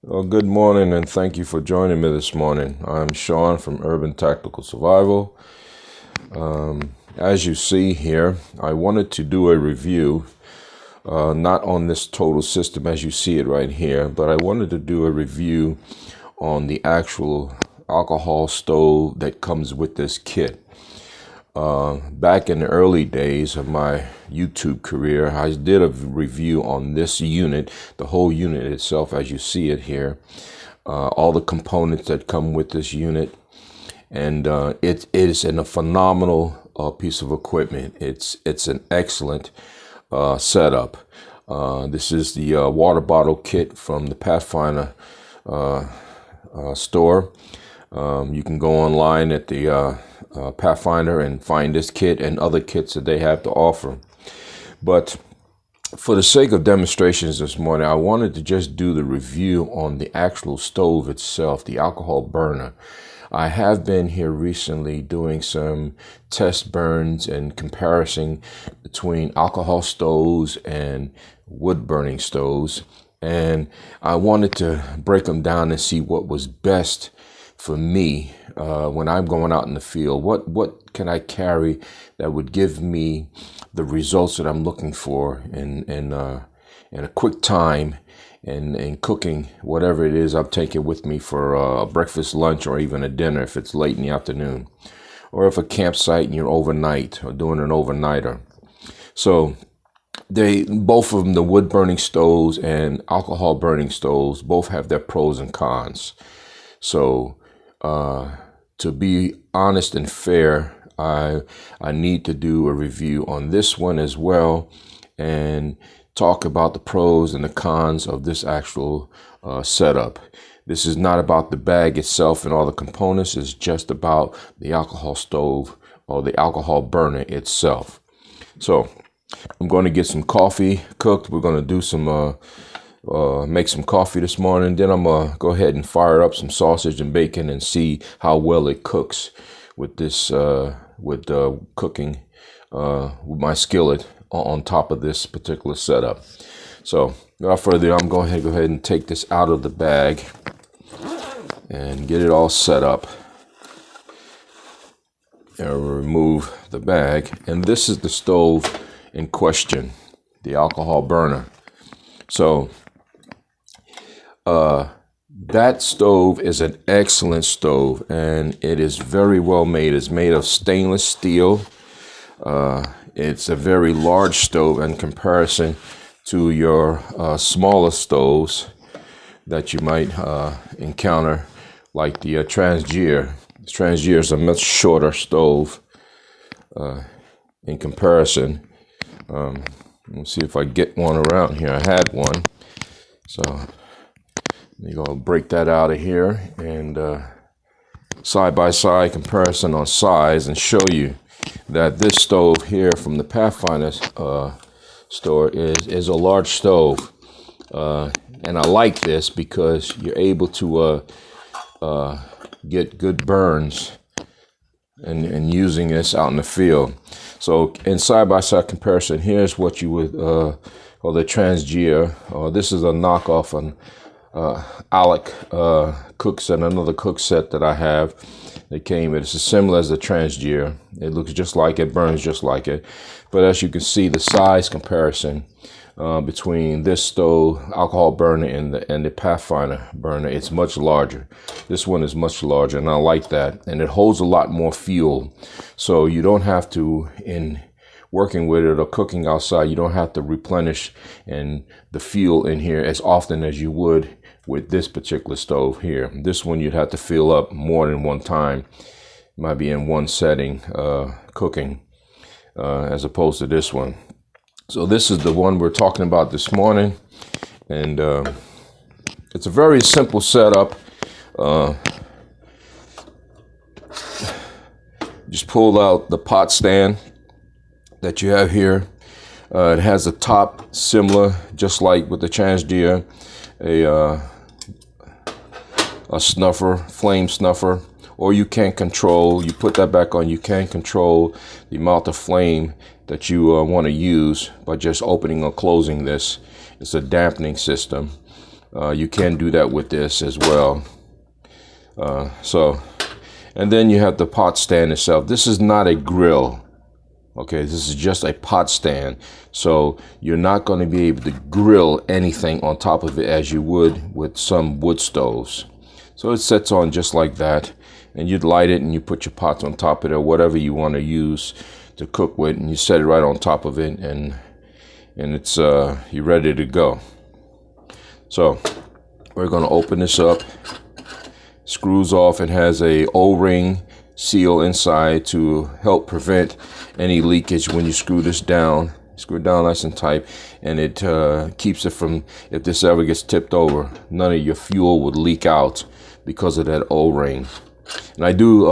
Well, good morning and thank you for joining me this morning. I'm Sean from Urban Tactical Survival. As you see here, I wanted to do a review, not on this total system as you see it right here, but I wanted to do a review on the actual alcohol stove that comes with this kit. Back in the early days of my YouTube career, I did a review on this unit, the whole unit itself as you see it here, all the components that come with this unit, and it is a phenomenal piece of equipment. It's an excellent setup. This is the water bottle kit from the Pathfinder store. You can go online at the Pathfinder and find this kit and other kits that they have to offer. But for the sake of demonstrations this morning, I wanted to just do the review on the actual stove itself, the alcohol burner. I have been here recently doing some test burns and comparison between alcohol stoves and wood burning stoves. And I wanted to break them down and see what was best for me when I'm going out in the field. What can I carry that would give me the results that I'm looking for in a quick time and cooking whatever it is I'm taking with me for a breakfast, lunch, or even a dinner if it's late in the afternoon, or if a campsite and you're overnight or doing an overnighter. So both of them, the wood burning stoves and alcohol burning stoves, both have their pros and cons. So to be honest and fair, I need to do a review on this one as well and talk about the pros and the cons of this actual setup. This is not about the bag itself and all the components. It's just about the alcohol stove or the alcohol burner itself. So I'm going to get some coffee cooked. We're going to do some make some coffee this morning. Then I'm gonna go ahead and fire up some sausage and bacon and see how well it cooks with this cooking with my skillet on top of this particular setup. So without further ado, I'm going to go ahead and take this out of the bag and get it all set up. And remove the bag, and this is the stove in question, the alcohol burner. So that stove is an excellent stove, and it is very well made. It's made of stainless steel. It's a very large stove in comparison to your smaller stoves that you might encounter, like the Transgear. Transgear is a much shorter stove in comparison. Let's see if I get one around here. I had one, so you're gonna break that out of here and side-by-side comparison on size and show you that this stove here from the Pathfinder store is a large stove, and I like this because you're able to get good burns and using this out in the field. So in side-by-side comparison, here's what you would call the Transgear. This is a knockoff on Alec cook set, another cook set that I have. It's as similar as the Transgear. It looks just like it, burns just like it. But as you can see, the size comparison between this stove, alcohol burner, and the Pathfinder burner, it's much larger. This one is much larger, and I like that. And it holds a lot more fuel. So you don't have to, in working with it or cooking outside, you don't have to replenish the fuel in here as often as you would with this particular stove here. This one you'd have to fill up more than one time. It might be in one setting cooking as opposed to this one. So this is the one we're talking about this morning, and it's a very simple setup. Just pull out the pot stand that you have here. It has a top similar, just like with the Transgear, a snuffer, flame snuffer, or you can control, you put that back on, you can control the amount of flame that you want to use by just opening or closing this. It's a dampening system. You can do that with this as well. And then you have the pot stand itself. This is not a grill. Okay, this is just a pot stand. So you're not going to be able to grill anything on top of it as you would with some wood stoves. So it sets on just like that. And you'd light it and you put your pots on top of it or whatever you want to use to cook with. And you set it right on top of it and it's you're ready to go. So we're going to open this up. Screws off. It has a O-ring seal inside to help prevent any leakage when you screw this down. Screw it down nice and tight, and it keeps it from, if this ever gets tipped over, none of your fuel would leak out because of that O-ring. And I do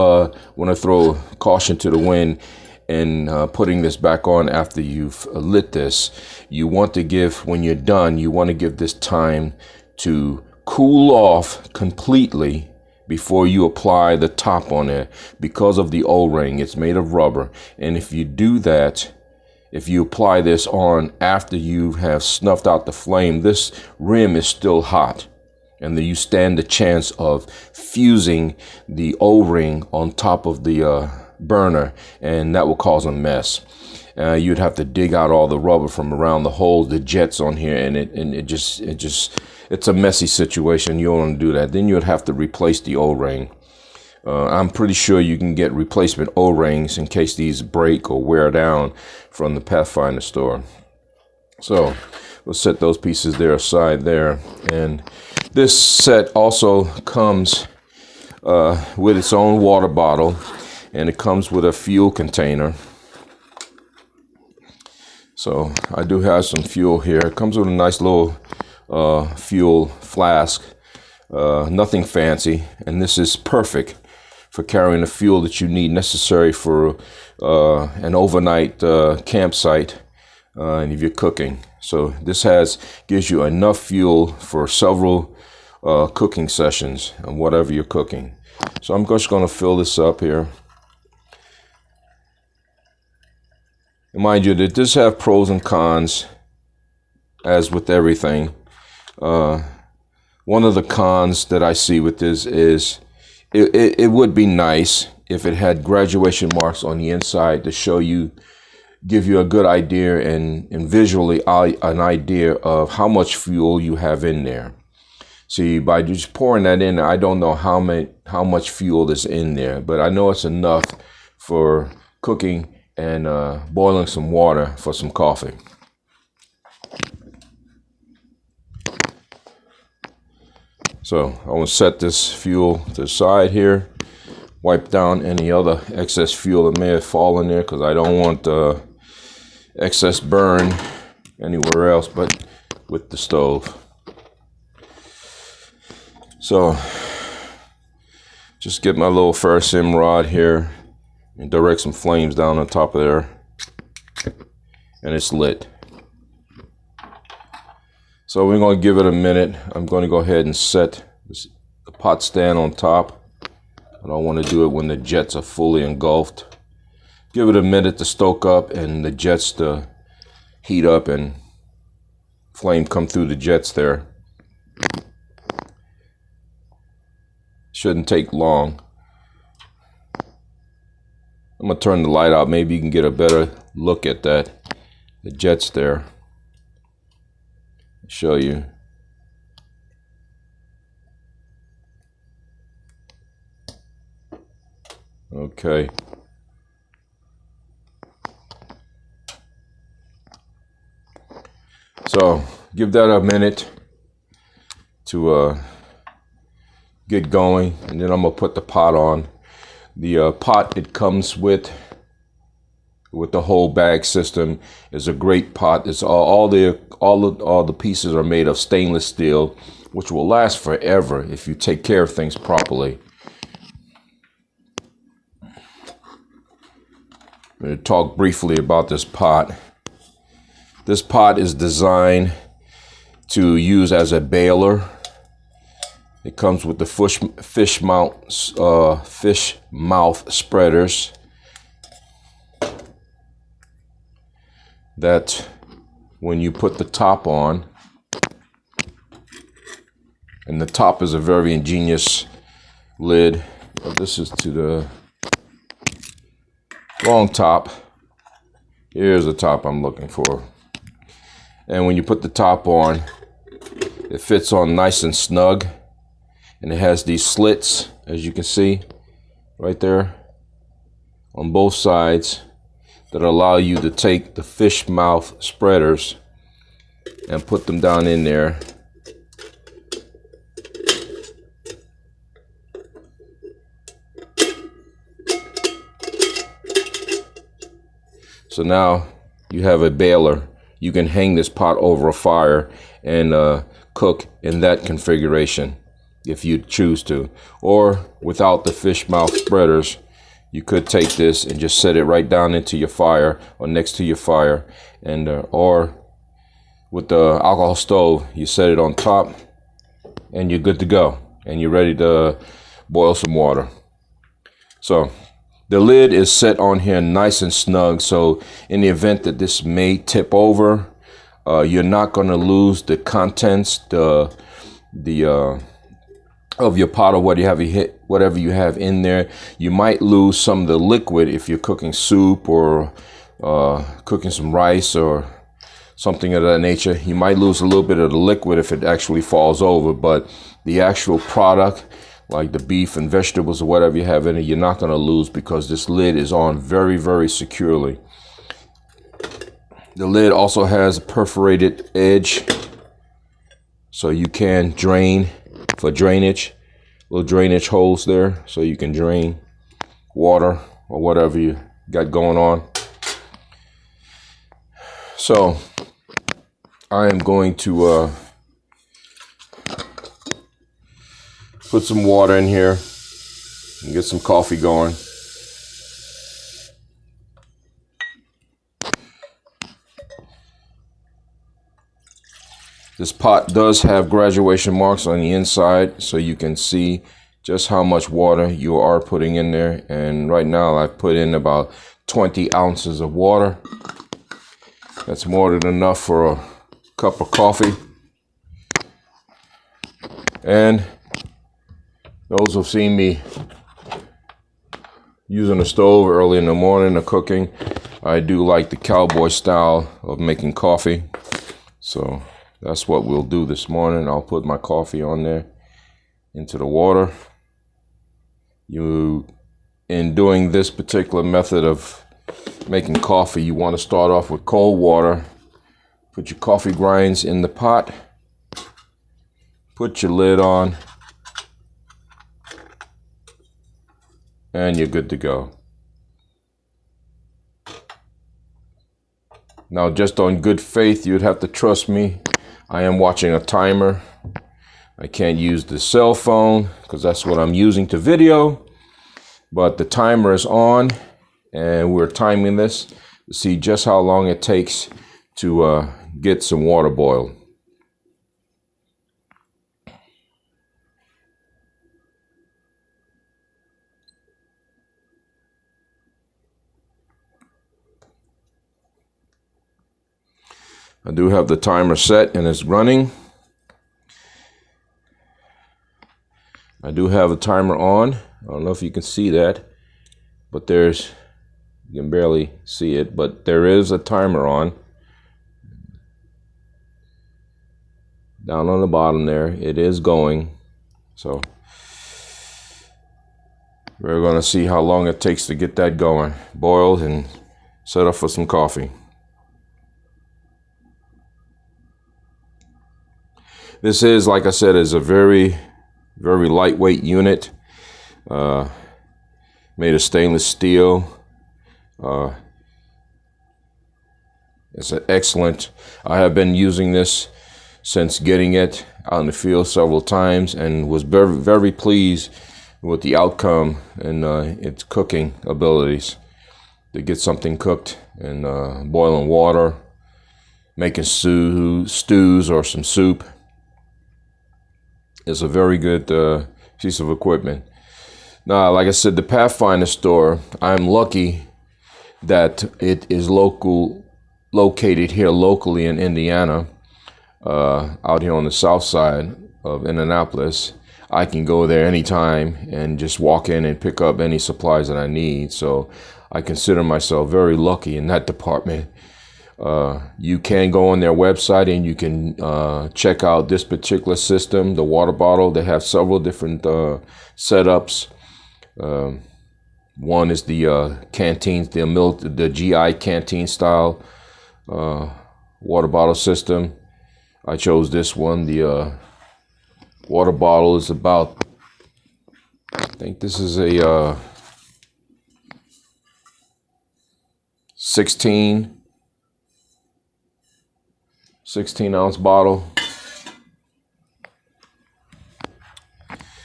want to throw caution to the wind in putting this back on after you've lit this. You want to give, when you're done, you want to give this time to cool off completely before you apply the top on it because of the O-ring. It's made of rubber. And if you do that, if you apply this on after you have snuffed out the flame, this rim is still hot. And then you stand the chance of fusing the O-ring on top of the burner, and that will cause a mess. You'd have to dig out all the rubber from around the holes, the jets on here, and it's a messy situation. You don't want to do that. Then you'd have to replace the O-ring. I'm pretty sure you can get replacement O-rings in case these break or wear down from the Pathfinder store. So we'll set those pieces there aside there. And this set also comes with its own water bottle, and it comes with a fuel container. So I do have some fuel here. It comes with a nice little fuel flask, nothing fancy, and this is perfect for carrying the fuel that you need necessary for an overnight campsite, and if you're cooking. So this gives you enough fuel for several cooking sessions and whatever you're cooking. So I'm just going to fill this up here. And mind you, that this have pros and cons, as with everything. One of the cons that I see with this is it would be nice if it had graduation marks on the inside to show you, give you a good idea and visually an idea of how much fuel you have in there. See, by just pouring that in, I don't know how much fuel is in there, but I know it's enough for cooking and boiling some water for some coffee. So I will set this fuel to the side here, wipe down any other excess fuel that may have fallen there, because I don't want excess burn anywhere else but with the stove. So just get my little ferrocerium rod here and direct some flames down on top of there, and it's lit. So we're going to give it a minute. I'm going to go ahead and set the pot stand on top. I don't want to do it when the jets are fully engulfed. Give it a minute to stoke up and the jets to heat up and flame come through the jets there. Shouldn't take long. I'm going to turn the light out. Maybe you can get a better look at that. The jets there. Show you. Okay. So give that a minute to get going, and then I'm gonna put the pot on. The pot it comes with the whole bag system is a great pot. It's all the pieces are made of stainless steel, which will last forever if you take care of things properly. I'm going to talk briefly about this pot. This pot is designed to use as a baler. It comes with the fish mouth spreaders that when you put the top on, And the top is a very ingenious lid. This is to the wrong top. Here's the top I'm looking for. And when you put the top on, it fits on nice and snug. And it has these slits, as you can see, right there on both sides, that allow you to take the fish mouth spreaders and put them down in there. So now you have a baler. You can hang this pot over a fire and cook in that configuration if you choose to. Or without the fish mouth spreaders, you could take this and just set it right down into your fire or next to your fire. And or with the alcohol stove, you set it on top and you're good to go. And you're ready to boil some water. So the lid is set on here nice and snug, so in the event that this may tip over, you're not going to lose the contents of your pot or whatever you have in there. You might lose some of the liquid if you're cooking soup or cooking some rice or something of that nature. You might lose a little bit of the liquid if it actually falls over, but the actual product, like the beef and vegetables or whatever you have in it, you're not going to lose because this lid is on very, very securely. The lid also has a perforated edge, so you can drain for drainage. Little drainage holes there, so you can drain water or whatever you got going on. So I am going to put some water in here and get some coffee going. This pot does have graduation marks on the inside, so you can see just how much water you are putting in there. And right now I've put in about 20 ounces of water. That's more than enough for a cup of coffee. And those who've seen me using the stove early in the morning or cooking, I do like the cowboy style of making coffee. So that's what we'll do this morning. I'll put my coffee on there into the water. In doing this particular method of making coffee, you want to start off with cold water. Put your coffee grinds in the pot. Put your lid on. And you're good to go. Now, just on good faith, you'd have to trust me. I am watching a timer. I can't use the cell phone because that's what I'm using to video. But the timer is on, and we're timing this to see just how long it takes to get some water boiled. I do have the timer set and it's running. I do have a timer on. I don't know if you can see that, but you can barely see it, but there is a timer on. Down on the bottom there, it is going. So we're going to see how long it takes to get that going, boiled and set up for some coffee. This is, like I said, is a very, very lightweight unit, made of stainless steel. It's an excellent. I have been using this since getting it out in the field several times and was very, very pleased with the outcome and its cooking abilities. To get something cooked in boiling water, making stews or some soup. It's a very good piece of equipment. Now, like I said, the Pathfinder store, I'm lucky that it is located here locally in Indiana, out here on the south side. of Indianapolis, I can go there anytime and just walk in and pick up any supplies that I need. So I consider myself very lucky in that department. You can go on their website and you can check out this particular system, the water bottle. They have several different setups. One is the canteens, the GI canteen style water bottle system. I chose this one. The water bottle is about, I think this is a 16 ounce bottle.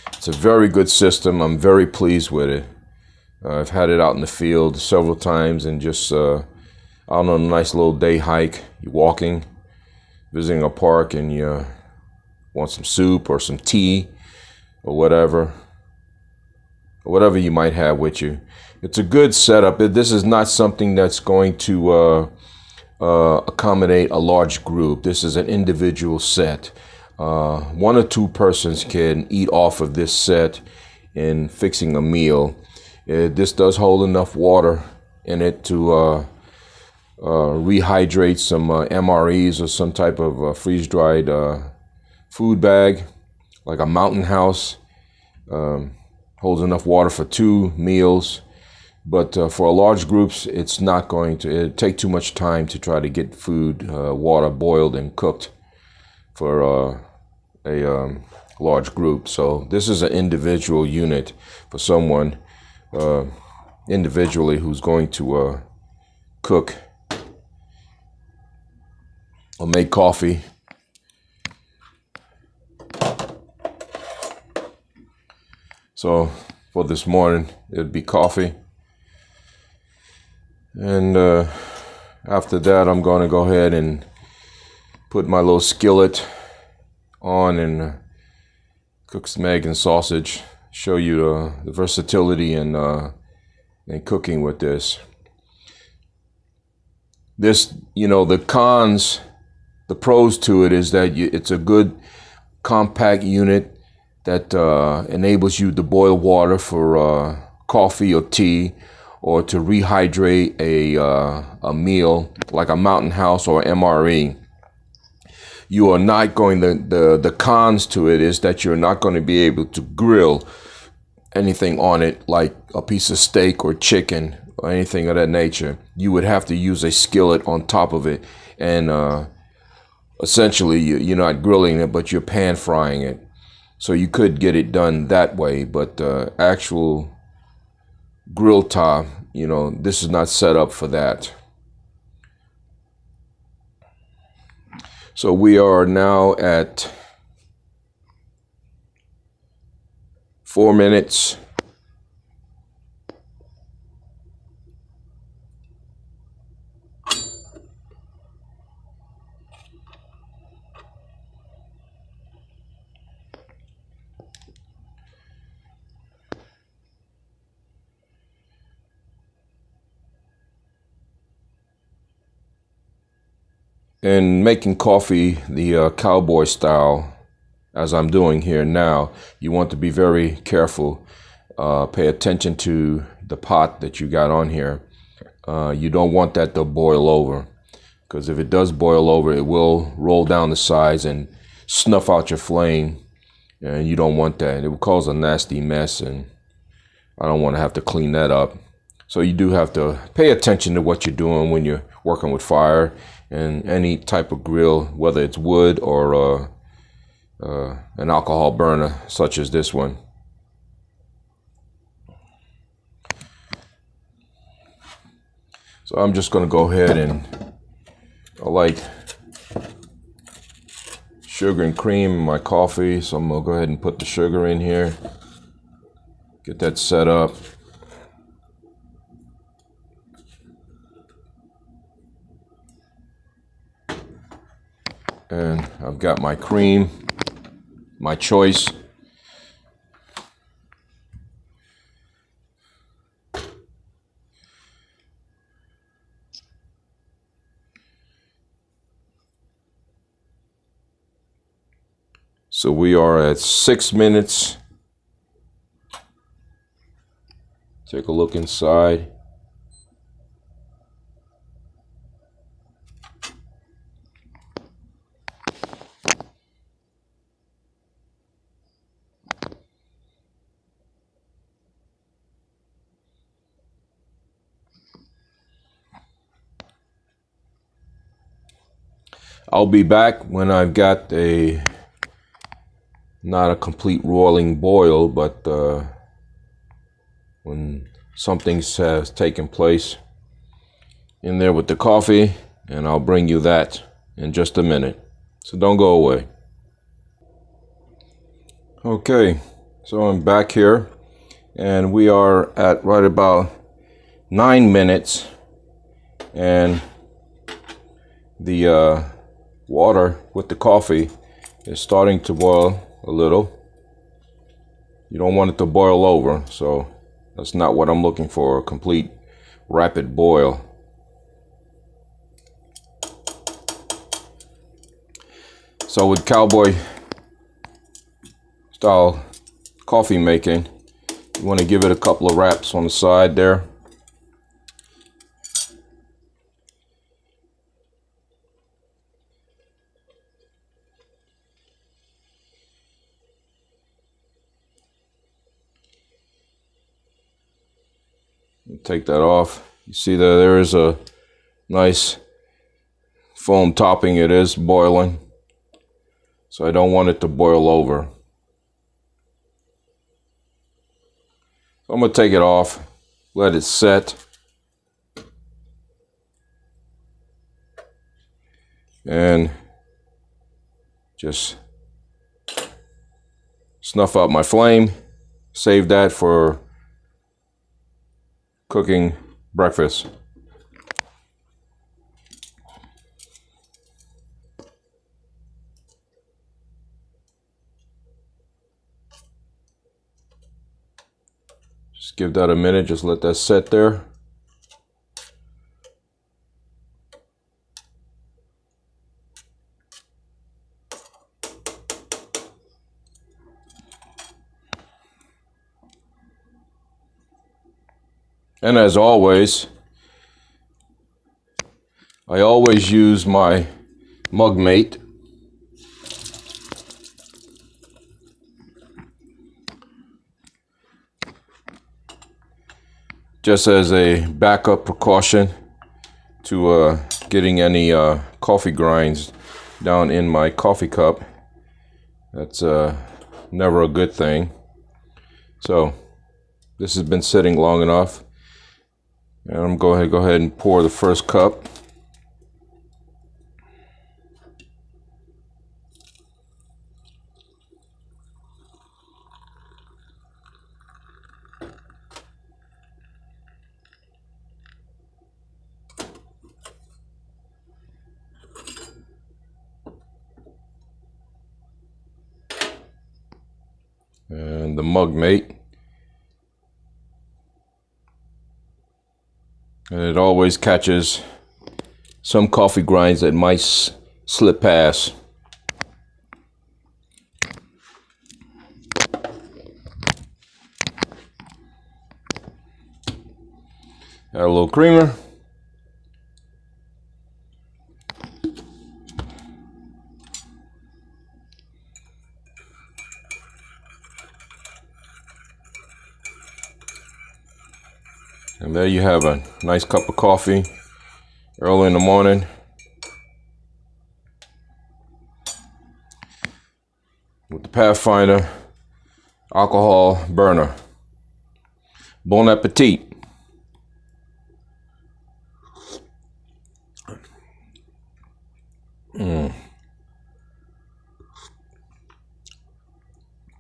It's a very good system. I'm very pleased with it. I've had it out in the field several times and just out on a nice little day hike. You're walking, visiting a park, and you want some soup or some tea or whatever you might have with you. It's a good setup. This is not something that's going to accommodate a large group. This is an individual set. One or two persons can eat off of this set in fixing a meal. This does hold enough water in it to rehydrate some MREs or some type of freeze-dried food bag, like a Mountain House. Holds enough water for 2 meals. But for large groups, it's not going to, it'll take too much time to try to get food, water boiled and cooked for a large group. So this is an individual unit for someone individually who's going to cook or make coffee. So for this morning, it'd be coffee. And after that, I'm going to go ahead and put my little skillet on and cook some egg and sausage. Show you the versatility in cooking with this. This, the cons, the pros to it is that it's a good compact unit that enables you to boil water for coffee or tea, or to rehydrate a meal like a Mountain House or MRE. You are not going to, the cons to it is that you're not going to be able to grill anything on it, like a piece of steak or chicken or anything of that nature. You would have to use a skillet on top of it, and essentially you're not grilling it, but you're pan frying it. So you could get it done that way, but actual grill top, this is not set up for that. So we are now at 4 minutes. And making coffee the cowboy style, as I'm doing here now, you want to be very careful. Pay attention to the pot that you got on here. You don't want that to boil over, because if it does boil over, it will roll down the sides and snuff out your flame, and you don't want that. It will cause a nasty mess, and I don't want to have to clean that up. So you do have to pay attention to what you're doing when you're working with fire and any type of grill, whether it's wood or an alcohol burner such as this one. So I'm just going to go ahead and I like sugar and cream in my coffee, so I'm going to go ahead and put the sugar in here, get that set up. And I've got my cream, my choice. So we are at 6 minutes. Take a look inside. I'll be back when I've got not a complete roiling boil, but when something has taken place in there with the coffee, and I'll bring you that in just a minute. So don't go away. Okay, so I'm back here, and we are at right about 9 minutes, and the water with the coffee is starting to boil a little. You don't want it to boil over, so that's not what I'm looking for, a complete rapid boil. So with cowboy style coffee making, you want to give it a couple of wraps on the side there. Take that off. You see that there is a nice foam topping. It is boiling, so I don't want it to boil over. So I'm going to take it off, let it set, and just snuff out my flame. Save that for cooking breakfast. Just give that a minute, just let that set there. And as always, I always use my mug mate. Just as a backup precaution to getting any coffee grinds down in my coffee cup. That's never a good thing. So this has been sitting long enough. And I'm going to go ahead and pour the first cup. And the mug mate. And it always catches some coffee grinds that might slip past. Add a little creamer. And there you have a nice cup of coffee early in the morning. With the Pathfinder alcohol burner. Bon appetit.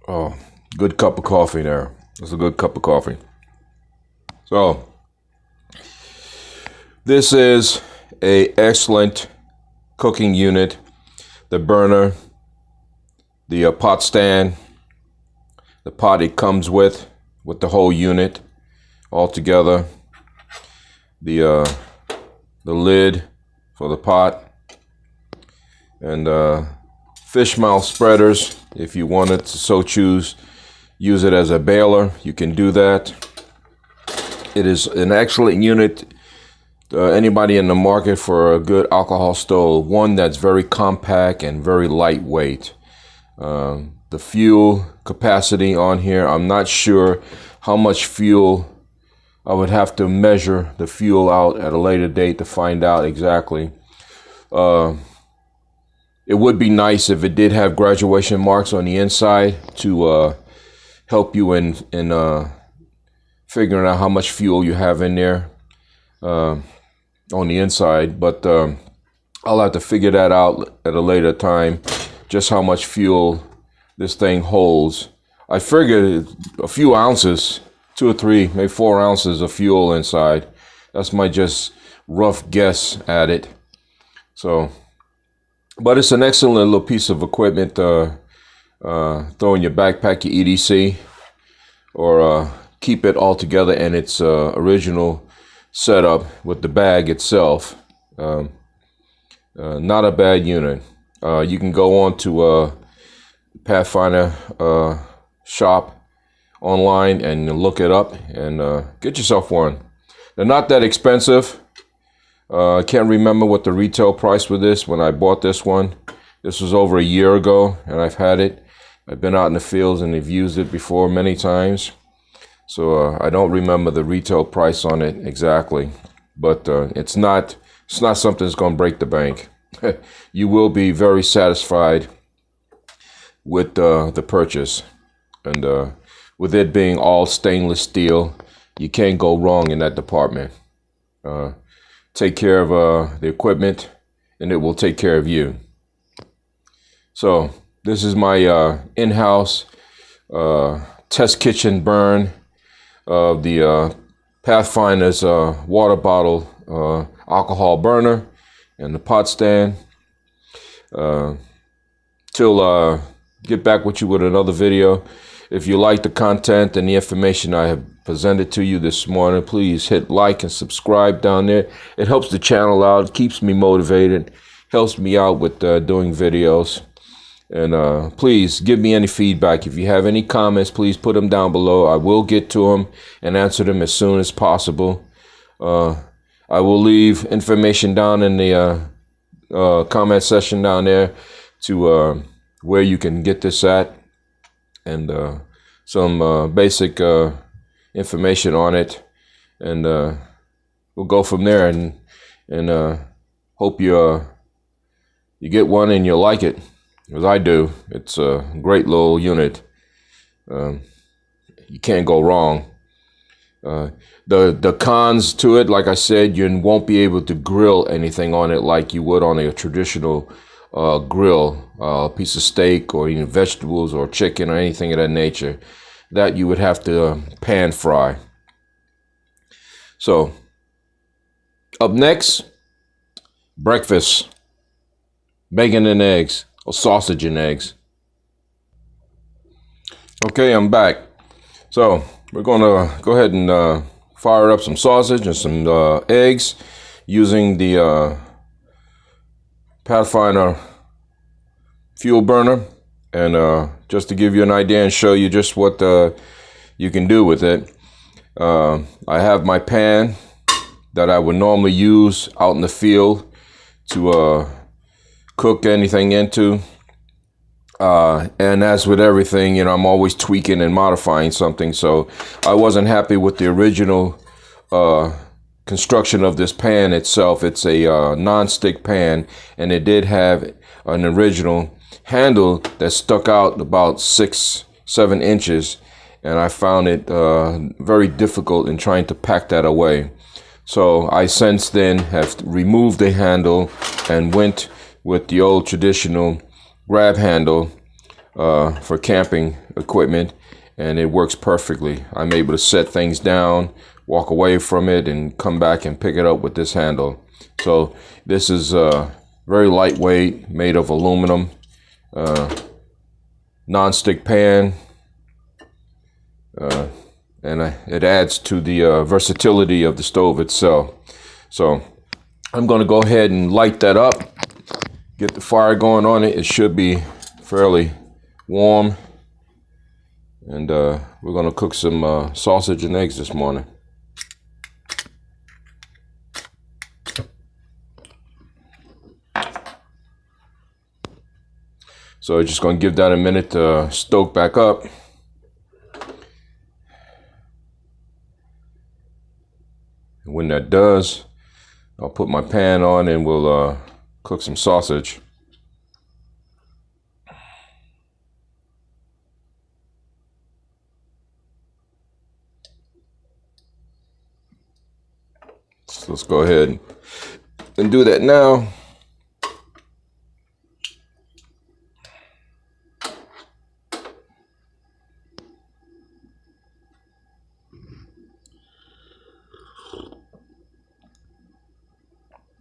Oh, good cup of coffee there. That's a good cup of coffee. So, this is an excellent cooking unit. The burner, the pot stand, the pot it comes with the whole unit all together. The lid for the pot, and fish mouth spreaders. If you wanted to so choose, use it as a baler, you can do that. It is an excellent unit. Anybody in the market for a good alcohol stove, one that's very compact and very lightweight. The fuel capacity on here, I'm not sure how much fuel. I would have to measure the fuel out at a later date to find out exactly. It would be nice if it did have graduation marks on the inside to help you in figuring out how much fuel you have in there on the inside. But I'll have to figure that out at a later time, just how much fuel this thing holds. I figured a few ounces, 2 or 3, maybe 4 ounces of fuel inside. That's my just rough guess at it. So, but it's an excellent little piece of equipment. Throw in your backpack, your EDC, or keep it all together in its original setup with the bag itself. Not a bad unit. You can go on to Pathfinder shop online and look it up and get yourself one. They're not that expensive. I can't remember what the retail price for this when I bought this one. This was over a year ago, and I've had it. I've been out in the fields and have used it before many times. So I don't remember the retail price on it exactly, but it's not something that's going to break the bank. You will be very satisfied with the purchase, and with it being all stainless steel, you can't go wrong in that department. Take care of the equipment, and it will take care of you. So this is my in-house test kitchen burn of the Pathfinder's water bottle alcohol burner and the pot stand. Till get back with you with another video. If you like the content and the information I have presented to you this morning, please hit like and subscribe down there. It helps the channel out, keeps me motivated, helps me out with doing videos. And please give me any feedback. If you have any comments, please put them down below. I will get to them and answer them as soon as possible. I will leave information down in the comment section down there to where you can get this at, and some basic information on it, and we'll go from there, and hope you get one and you'll like it, as I do. It's a great little unit. You can't go wrong. The cons to it, like I said, you won't be able to grill anything on it like you would on a traditional grill, a piece of steak or even vegetables or chicken or anything of that nature. That you would have to pan fry. So, up next, breakfast, bacon and eggs, or sausage and eggs. Okay, I'm back. So, we're gonna go ahead and fire up some sausage and some eggs using the Pathfinder fuel burner, and just to give you an idea and show you just what you can do with it, I have my pan that I would normally use out in the field to cook anything into, and as with everything, you know, I'm always tweaking and modifying something. So I wasn't happy with the original construction of this pan itself. It's a non-stick pan, and it did have an original handle that stuck out about 6-7 inches, and I found it very difficult in trying to pack that away. So I since then have removed the handle and went with the old traditional grab handle for camping equipment, and it works perfectly. I'm able to set things down, walk away from it, and come back and pick it up with this handle. So this is very lightweight, made of aluminum, non-stick pan, and it adds to the versatility of the stove itself. So I'm going to go ahead and light that up, get the fire going on it. It should be fairly warm, and we're going to cook some sausage and eggs this morning. So just going to give that a minute to stoke back up. And when that does, I'll put my pan on and we'll cook some sausage. So let's go ahead and do that now.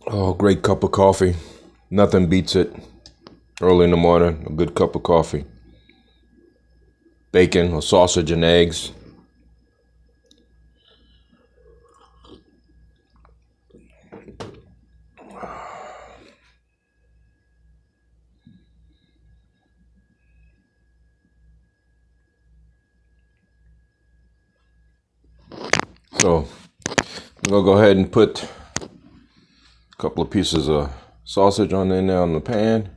Oh, great cup of coffee. Nothing beats it. Early in the morning, a good cup of coffee. Bacon or sausage and eggs. So I'm gonna go ahead and put a couple of pieces of sausage on in there on the pan.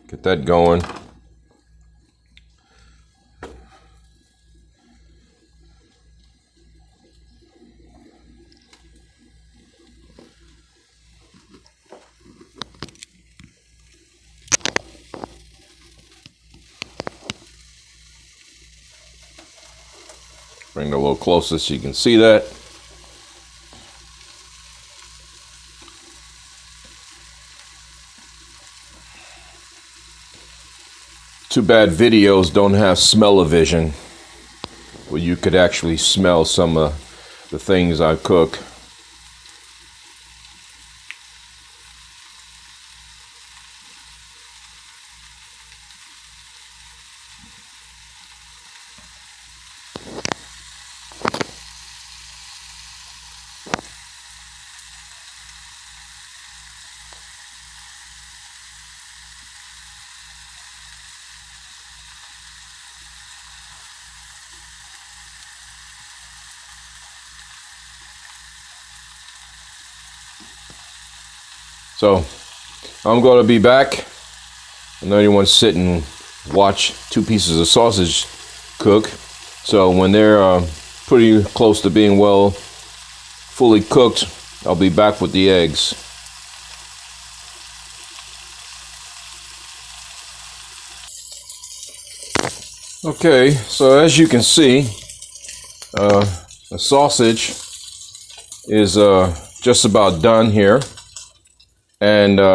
Get that going. Bring it a little closer so you can see that. Too bad videos don't have smell-o-vision, where you could actually smell some of the things I cook. So I'm going to be back. I know you want to sit and watch two pieces of sausage cook. So when they're pretty close to being fully cooked, I'll be back with the eggs. Okay, so as you can see, the sausage is just about done here. And